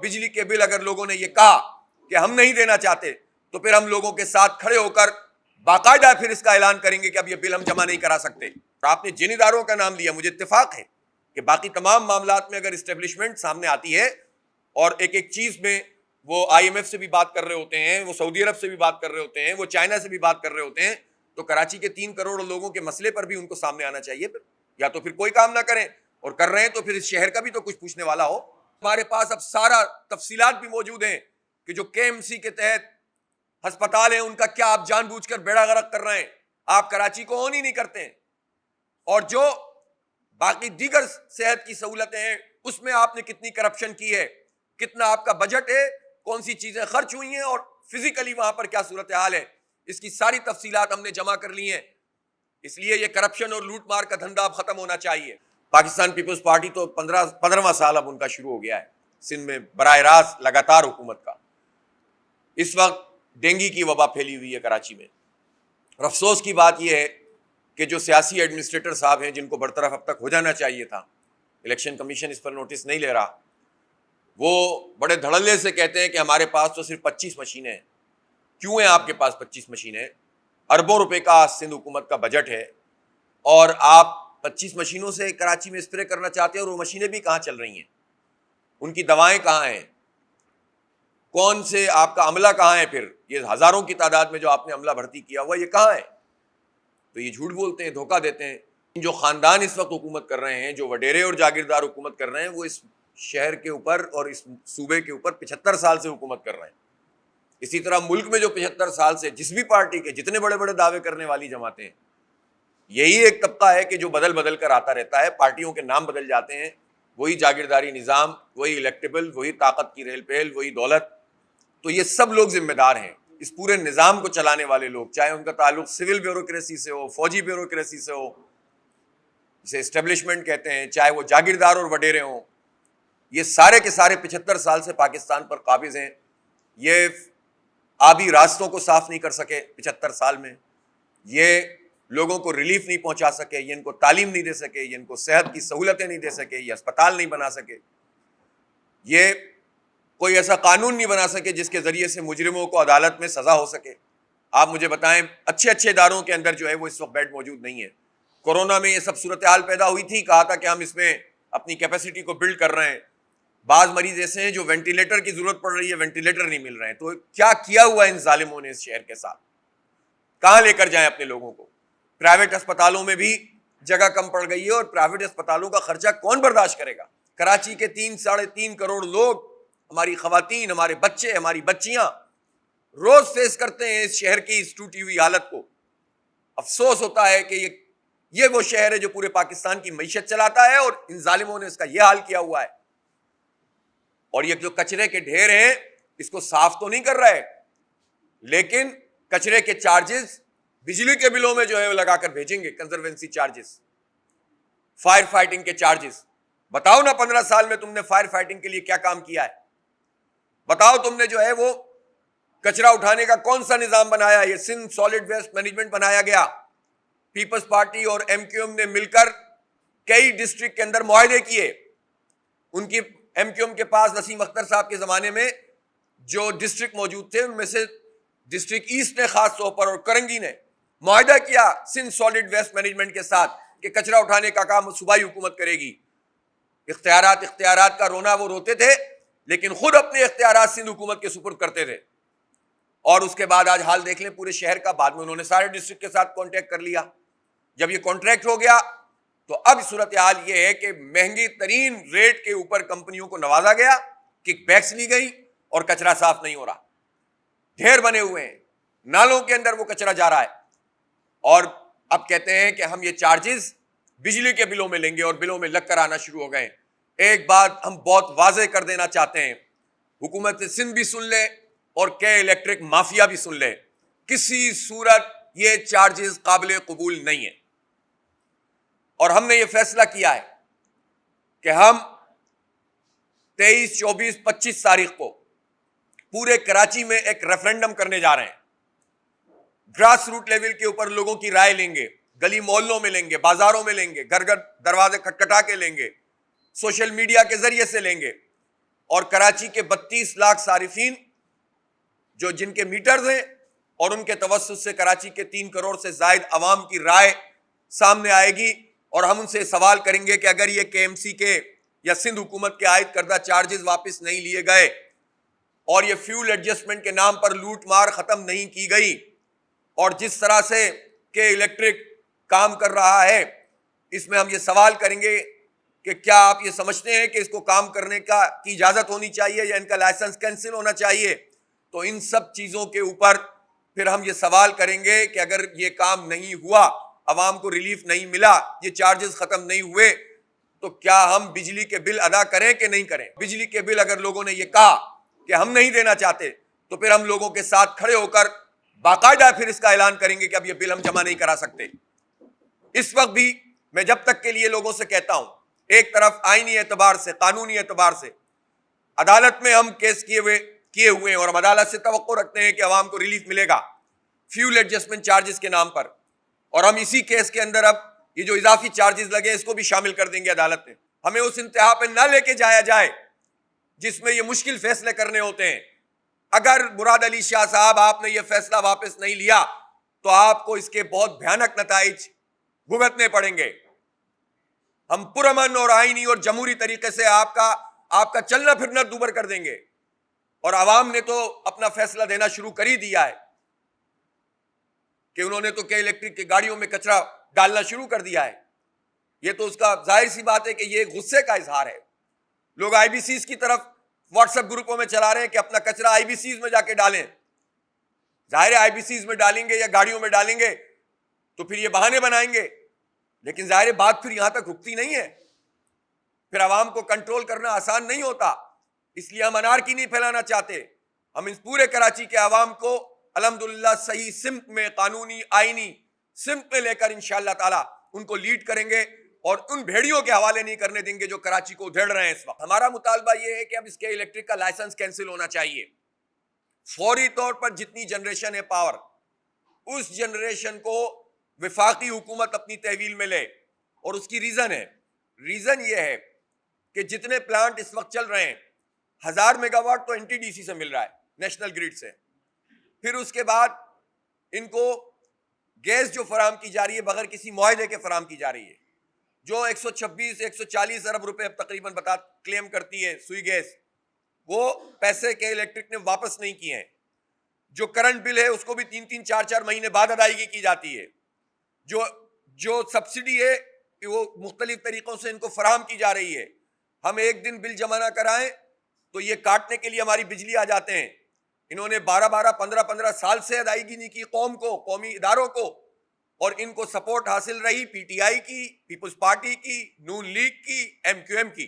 بجلی کے بل اگر لوگوں نے یہ کہا کہ ہم نہیں دینا چاہتے تو پھر ہم لوگوں کے ساتھ کھڑے ہو کر باقاعدہ پھر اس کا اعلان کریں گے کہ اب یہ بل ہم جمع نہیں کرا سکتے۔ آپ نے جن اداروں کا نام لیا، مجھے اتفاق ہے کہ باقی تمام معاملات میں اگر اسٹیبلشمنٹ سامنے آتی ہے اور ایک ایک چیز میں وہ آئی ایم ایف سے بھی بات کر رہے ہوتے ہیں، وہ سعودی عرب سے بھی بات کر رہے ہوتے ہیں، وہ چائنا سے بھی بات کر رہے ہوتے ہیں، تو کراچی کے 3 کروڑ لوگوں کے مسئلے پر بھی ان کو سامنے آنا چاہیے۔ پھر یا تو پھر کوئی کام نہ کریں، اور کر رہے ہیں تو پھر اس شہر کا بھی تو کچھ پوچھنے والا ہو۔ ہمارے پاس اب سارا تفصیلات بھی موجود ہیں کہ جو کے ایم سی کے تحت ہسپتال ہیں ان کا کیا آپ جان بوجھ کر بیڑا غرق کر رہے ہیں، آپ کراچی کو اون ہی نہیں کرتے ہیں، اور جو باقی دیگر صحت کی سہولتیں ہیں اس میں آپ نے کتنی کرپشن کی ہے، کتنا آپ کا بجٹ ہے، کون سی چیزیں خرچ ہوئی ہیں، اور فزیکلی وہاں پر کیا صورتحال ہے، اس کی ساری تفصیلات ہم نے جمع کر لی ہیں۔ اس لیے یہ کرپشن اور لوٹ مار کا دھندا اب ختم ہونا چاہیے۔ پاکستان پیپلز پارٹی تو 15واں سال اب ان کا شروع ہو گیا ہے سندھ میں براہ راست لگاتار حکومت کا۔ اس وقت ڈینگی کی وبا پھیلی ہوئی ہے کراچی میں، اور افسوس کی بات یہ ہے کہ جو سیاسی ایڈمنسٹریٹر صاحب ہیں جن کو برطرف اب تک ہو جانا چاہیے تھا، الیکشن کمیشن اس پر نوٹس نہیں لے رہا، وہ بڑے دھڑلے سے کہتے ہیں کہ ہمارے پاس تو صرف 25 مشینیں ہیں۔ کیوں ہیں آپ کے پاس 25 مشینیں؟ اربوں روپے کا سندھ حکومت کا بجٹ ہے، اور آپ 25 مشینوں سے کراچی میں اسپرے کرنا چاہتے ہیں، اور وہ مشینیں بھی کہاں چل رہی ہیں؟ ان کی دوائیں کہاں ہیں؟ کون سے آپ کا عملہ کہاں ہے؟ پھر یہ ہزاروں کی تعداد میں جو آپ نے عملہ بھرتی کیا ہوا یہ کہاں ہے؟ تو یہ جھوٹ بولتے ہیں، دھوکہ دیتے ہیں۔ جو خاندان اس وقت حکومت کر رہے ہیں، جو وڈیرے اور جاگیردار حکومت کر رہے ہیں، وہ اس شہر کے اوپر اور اس صوبے کے اوپر 75 سال سے حکومت کر رہے ہیں۔ اسی طرح ملک میں جو 75 سال سے جس بھی پارٹی کے جتنے بڑے بڑے دعوے کرنے والی جماعتیں ہیں، یہی ایک طبقہ ہے کہ جو بدل بدل کر آتا رہتا ہے، پارٹیوں کے نام بدل جاتے ہیں، وہی جاگیرداری نظام، وہی الیکٹیبل، وہی طاقت کی ریل پہل، وہی دولت۔ تو یہ سب لوگ ذمہ دار ہیں، اس پورے نظام کو چلانے والے لوگ، چاہے ان کا تعلق سول بیوروکریسی سے ہو، فوجی بیوروکریسی سے ہو، جسے اسٹیبلشمنٹ کہتے ہیں، چاہے وہ جاگیردار اور وڈیرے ہوں، یہ سارے کے سارے 75 سال سے پاکستان پر قابض ہیں۔ یہ آبی راستوں کو صاف نہیں کر سکے 75 سال میں، یہ لوگوں کو ریلیف نہیں پہنچا سکے، یہ ان کو تعلیم نہیں دے سکے، یہ ان کو صحت کی سہولتیں نہیں دے سکے، یہ اسپتال نہیں بنا سکے، یہ کوئی ایسا قانون نہیں بنا سکے جس کے ذریعے سے مجرموں کو عدالت میں سزا ہو سکے۔ آپ مجھے بتائیں، اچھے اچھے اداروں کے اندر جو ہے وہ اس وقت بیڈ موجود نہیں ہے۔ کورونا میں یہ سب صورتحال پیدا ہوئی تھی، کہا تھا کہ ہم اس میں اپنی کیپیسٹی کو بلڈ کر رہے ہیں، بعض مریض ایسے ہیں جو وینٹیلیٹر کی ضرورت پڑ رہی ہے، وینٹیلیٹر نہیں مل رہے ہیں۔ تو کیا کیا ہوا ہے ان ظالموں نے اس شہر کے ساتھ؟ کہاں لے کر جائیں اپنے لوگوں کو؟ پرائیویٹ اسپتالوں میں بھی جگہ کم پڑ گئی ہے، اور پرائیویٹ اسپتالوں کا خرچہ کون برداشت کرے گا؟ کراچی کے 3-3.5 کروڑ لوگ، ہماری خواتین، ہمارے بچے، ہماری بچیاں روز فیس کرتے ہیں اس شہر کی اس ٹوٹی ہوئی حالت کو۔ افسوس ہوتا ہے کہ یہ وہ شہر ہے جو پورے پاکستان کی معیشت چلاتا ہے، اور ان ظالموں نے اس کا یہ حال کیا ہوا ہے۔ اور یہ جو کچرے کے ڈھیر ہیں اس کو صاف تو نہیں کر رہے، لیکن کچرے کے چارجز بجلی کے بلوں میں جو ہے وہ لگا کر بھیجیں گے، کنزروینسی چارجز، فائر فائٹنگ کے چارجز۔ بتاؤ نا 15 سال میں تم نے فائر فائٹنگ کے لیے کیا کام کیا ہے؟ بتاؤ تم نے جو ہے وہ کچرا اٹھانے کا کون سا نظام بنایا؟ یہ سندھ سالڈ ویسٹ مینجمنٹ بنایا گیا، پیپلز پارٹی اور ایم کیو ایم نے مل کر کئی ڈسٹرکٹ کے اندر معاہدے کیے۔ ان کی ایم کیو ایم کے پاس وسیم اختر صاحب کے زمانے میں جو ڈسٹرکٹ موجود تھے ان میں سے ڈسٹرکٹ ایسٹ نے خاص طور پر اور کرنگی نے معاہدہ کیا سندھ سالڈ ویسٹ مینجمنٹ کے ساتھ کہ کچرا اٹھانے کا کام صوبائی حکومت کرے گی۔ اختیارات کا رونا وہ روتے تھے، لیکن خود اپنے اختیارات سندھ حکومت کے سپرد کرتے تھے۔ اور اس کے بعد آج حال دیکھ لیں پورے شہر کا، بعد میں انہوں نے سارے ڈسٹرکٹ کے ساتھ کانٹیکٹ کر لیا۔ جب یہ کانٹریکٹ ہو گیا تو اب صورتحال یہ ہے کہ مہنگی ترین ریٹ کے اوپر کمپنیوں کو نوازا گیا، کک بیکس لی گئی، اور کچرا صاف نہیں ہو رہا۔ ڈھیر بنے ہوئے ہیں، نالوں کے اندر وہ کچرا جا رہا ہے، اور اب کہتے ہیں کہ ہم یہ چارجز بجلی کے بلوں میں لیں گے، اور بلوں میں لگ کر آنا شروع ہو گئے۔ ایک بات ہم بہت واضح کر دینا چاہتے ہیں، حکومت سندھ بھی سن لے اور کے الیکٹرک مافیا بھی سن لے، کسی صورت یہ چارجز قابل قبول نہیں ہے۔ اور ہم نے یہ فیصلہ کیا ہے کہ ہم 23، 24، 25 تاریخ کو پورے کراچی میں ایک ریفرینڈم کرنے جا رہے ہیں۔ گراس روٹ لیول کے اوپر لوگوں کی رائے لیں گے، گلی محلوں میں لیں گے، بازاروں میں لیں گے، گھر گھر دروازے کھٹکھٹا کے لیں گے، سوشل میڈیا کے ذریعے سے لیں گے، اور کراچی کے 32 لاکھ صارفین جو جن کے میٹرز ہیں اور ان کے توسط سے کراچی کے 3 کروڑ سے زائد عوام کی رائے سامنے آئے گی، اور ہم ان سے سوال کریں گے کہ اگر یہ کے ایم سی کے یا سندھ حکومت کے عائد کردہ چارجز واپس نہیں لیے گئے اور یہ فیول ایڈجسٹمنٹ کے نام پر لوٹ مار ختم نہیں کی گئی، اور جس طرح سے کہ الیکٹرک کام کر رہا ہے، اس میں ہم یہ سوال کریں گے کہ کیا آپ یہ سمجھتے ہیں کہ اس کو کام کرنے کی اجازت ہونی چاہیے یا ان کا لائسنس کینسل ہونا چاہیے؟ تو ان سب چیزوں کے اوپر پھر ہم یہ سوال کریں گے کہ اگر یہ کام نہیں ہوا، عوام کو ریلیف نہیں ملا، یہ چارجز ختم نہیں ہوئے، تو کیا ہم بجلی کے بل ادا کریں کہ نہیں کریں؟ بجلی کے بل اگر لوگوں نے یہ کہا کہ ہم نہیں دینا چاہتے تو پھر ہم لوگوں کے ساتھ کھڑے ہو کر باقاعدہ پھر اس کا اعلان کریں گے کہ اب یہ بل ہم جمع نہیں کرا سکتے۔ اس وقت بھی میں جب تک کے لیے لوگوں سے کہتا ہوں، ایک طرف آئینی اعتبار سے، قانونی اعتبار سے عدالت میں ہم کیس کیے ہوئے ہیں اور ہم عدالت سے توقع رکھتے ہیں کہ عوام کو ریلیف ملے گا فیول ایڈجسٹمنٹ چارجز کے نام پر، اور ہم اسی کیس کے اندر اب یہ جو اضافی چارجز لگے اس کو بھی شامل کر دیں گے عدالت میں۔ ہمیں اس انتہا پہ نہ لے کے جایا جائے جس میں یہ مشکل فیصلے کرنے ہوتے ہیں۔ اگر مراد علی شاہ صاحب آپ نے یہ فیصلہ واپس نہیں لیا تو آپ کو اس کے بہت بھیانک نتائج بھگتنے پڑیں گے۔ ہم پرامن اور آئینی اور جمہوری طریقے سے آپ کا چلنا پھرنا دوبر کر دیں گے، اور عوام نے تو اپنا فیصلہ دینا شروع کر ہی دیا ہے کہ انہوں نے تو کہ الیکٹرک کی گاڑیوں میں کچرا ڈالنا شروع کر دیا ہے۔ یہ تو اس کا ظاہر سی بات ہے کہ یہ غصے کا اظہار ہے۔ لوگ آئی بی سیز کی طرف واٹس ایپ گروپوں میں چلا رہے ہیں کہ اپنا کچرا آئی بی سیز میں جا کے ڈالیں۔ ظاہر ہے آئی بی سیز میں ڈالیں گے یا گاڑیوں میں ڈالیں گے تو پھر یہ بہانے بنائیں گے، لیکن ظاہر بات پھر یہاں تک رکتی نہیں ہے، پھر عوام کو کنٹرول کرنا آسان نہیں ہوتا۔ اس لیے ہم انارکی نہیں پھیلانا چاہتے۔ ہم اس پورے کراچی کے عوام کو الحمدللہ صحیح سمت میں، قانونی آئینی سمت میں لے کر انشاءاللہ تعالی ان کو لیڈ کریں گے، اور ان بھیڑیوں کے حوالے نہیں کرنے دیں گے جو کراچی کو ادھیڑ رہے ہیں اس وقت۔ ہمارا مطالبہ یہ ہے کہ اب اس کے الیکٹرک کا لائسنس کینسل ہونا چاہیے فوری طور پر۔ جتنی جنریشن ہے پاور، اس جنریشن کو وفاقی حکومت اپنی تحویل میں لے، اور اس کی ریزن یہ ہے کہ جتنے پلانٹ اس وقت چل رہے ہیں 1000 میگا واٹ تو این ٹی ڈی سی سے مل رہا ہے، نیشنل گریڈ سے، پھر اس کے بعد ان کو گیس جو فراہم کی جا رہی ہے بغیر کسی معاہدے کے فراہم کی جا رہی ہے، جو 140 ارب روپے اب تقریباً کلیم کرتی ہے سوئی گیس، وہ پیسے کے الیکٹرک نے واپس نہیں کیے ہیں۔ جو کرنٹ بل ہے اس کو بھی 3 4 مہینے بعد ادائیگی کی جاتی ہے۔ جو سبسڈی ہے وہ مختلف طریقوں سے ان کو فراہم کی جا رہی ہے۔ ہم ایک دن بل جمع نہ کرائیں تو یہ کاٹنے کے لیے ہماری بجلی آ جاتے ہیں۔ انہوں نے 15 سال سے ادائیگی نہیں کی قوم کو، قومی اداروں کو، اور ان کو سپورٹ حاصل رہی پی ٹی آئی کی، پیپلز پارٹی کی، نون لیگ کی، ایم کیو ایم کی۔